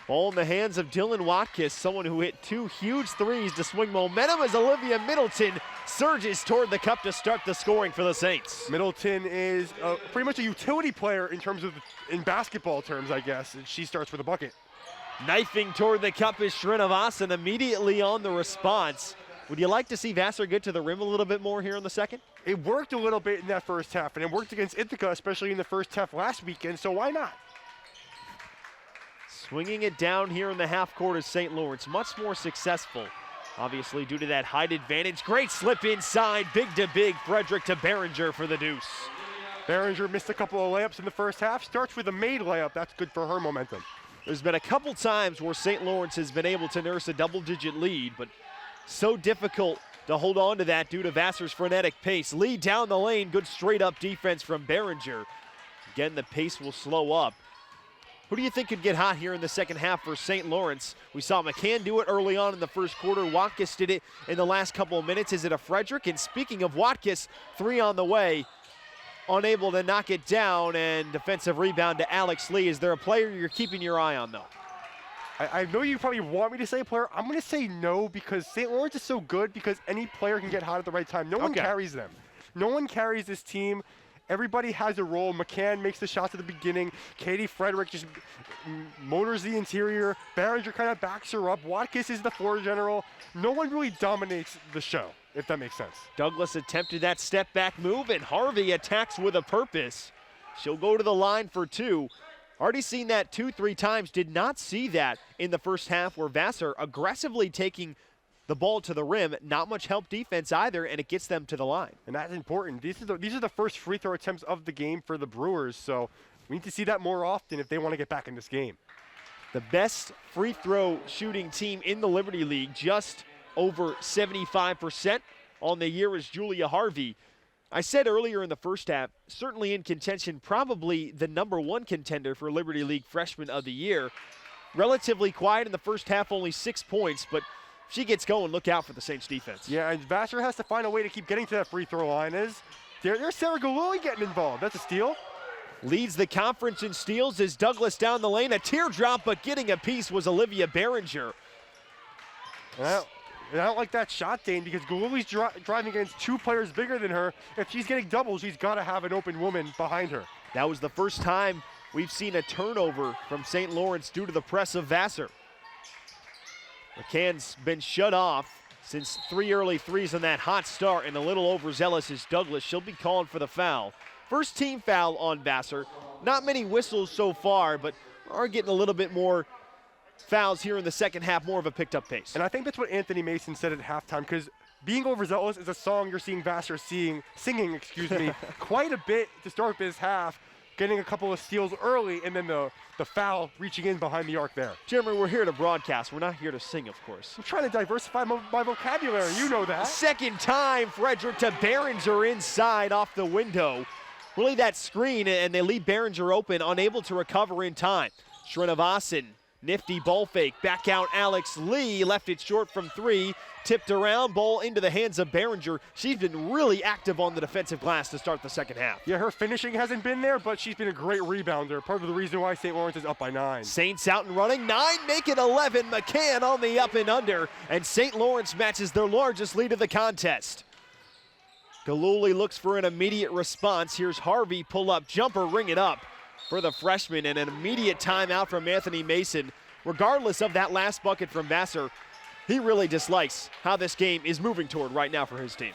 Ball in the hands of Dylan Watkis, someone who hit 2 huge threes to swing momentum as Olivia Middleton surges toward the cup to start the scoring for the Saints. Middleton is pretty much a utility player in basketball terms, I guess. And she starts with a bucket. Knifing toward the cup is Srinivas immediately on the response. Would you like to see Vassar get to the rim a little bit more here in the second? It worked a little bit in that first half, and it worked against Ithaca, especially in the first half last weekend, so why not? Swinging it down here in the half court is St. Lawrence, much more successful, obviously due to that height advantage. Great slip inside, big to big, Frederick to Behringer for the deuce. Behringer missed a couple of layups in the first half, starts with a made layup. That's good for her momentum. There's been a couple times where St. Lawrence has been able to nurse a double-digit lead, but so difficult to hold on to that due to Vassar's frenetic pace. Lead down the lane, good straight-up defense from Behringer. Again, the pace will slow up. Who do you think could get hot here in the second half for St. Lawrence? We saw McCann do it early on in the first quarter. Watkis did it in the last couple of minutes. Is it a Frederick? And speaking of Watkis, 3 on the way. Unable to knock it down, and defensive rebound to Alex Lee. Is there a player you're keeping your eye on, though? I know you probably want me to say player. I'm going to say no, because St. Lawrence is so good because any player can get hot at the right time. No one carries them. No one carries this team. Everybody has a role. McCann makes the shots at the beginning. Katie Frederick just motors the interior. Behringer kind of backs her up. Watkis is the floor general. No one really dominates the show, if that makes sense. Douglas attempted that step back move, and Harvey attacks with a purpose. She'll go to the line for 2. Already seen that 2-3 times. Did not see that in the first half where Vassar aggressively taking the ball to the rim. Not much help defense either, and it gets them to the line. And that's important. These are the first free throw attempts of the game for the Brewers, so we need to see that more often if they want to get back in this game. The best free throw shooting team in the Liberty League, just over 75% on the year, is Julia Harvey. I said earlier in the first half, certainly in contention, probably the #1 contender for Liberty League Freshman of the Year. Relatively quiet in the first half, only 6 points, but if she gets going, look out for the Saints defense. Yeah, and Vassar has to find a way to keep getting to that free throw line. There's Sarah Galuli getting involved. That's a steal. Leads the conference in steals as Douglas down the lane. A teardrop, but getting a piece was Olivia Behringer. Well, and I don't like that shot, Dane, because Galuli's driving against 2 players bigger than her. If she's getting doubles, she's got to have an open woman behind her. That was the first time we've seen a turnover from St. Lawrence due to the press of Vassar. McCann's been shut off since 3 early threes on that hot start, and a little overzealous is Douglas. She'll be calling for the foul. First team foul on Vassar. Not many whistles so far, but are getting a little bit more fouls here in the second half, more of a picked-up pace. And I think that's what Anthony Mason said at halftime, because being overzealous is a song you're seeing Vassar singing, quite a bit to start this half, getting a couple of steals early, and then the foul reaching in behind the arc there. Jeremy, we're here to broadcast. We're not here to sing, of course. I'm trying to diversify my vocabulary. You know that. Second time, Frederick to Behringer inside off the window. Really that screen, and they leave Behringer open, unable to recover in time. Srinivasan, nifty ball fake. Back out Alex Lee, left it short from 3. Tipped around, ball into the hands of Behringer. She's been really active on the defensive glass to start the second half. Yeah, her finishing hasn't been there, but she's been a great rebounder. Part of the reason why St. Lawrence is up by 9. Saints out and running. 9 make it 11. McCann on the up and under, and St. Lawrence matches their largest lead of the contest. Galuli looks for an immediate response. Here's Harvey, pull up jumper, ring it up for the freshman, and an immediate timeout from Anthony Mason. Regardless of that last bucket from Vassar, he really dislikes how this game is moving toward right now for his team.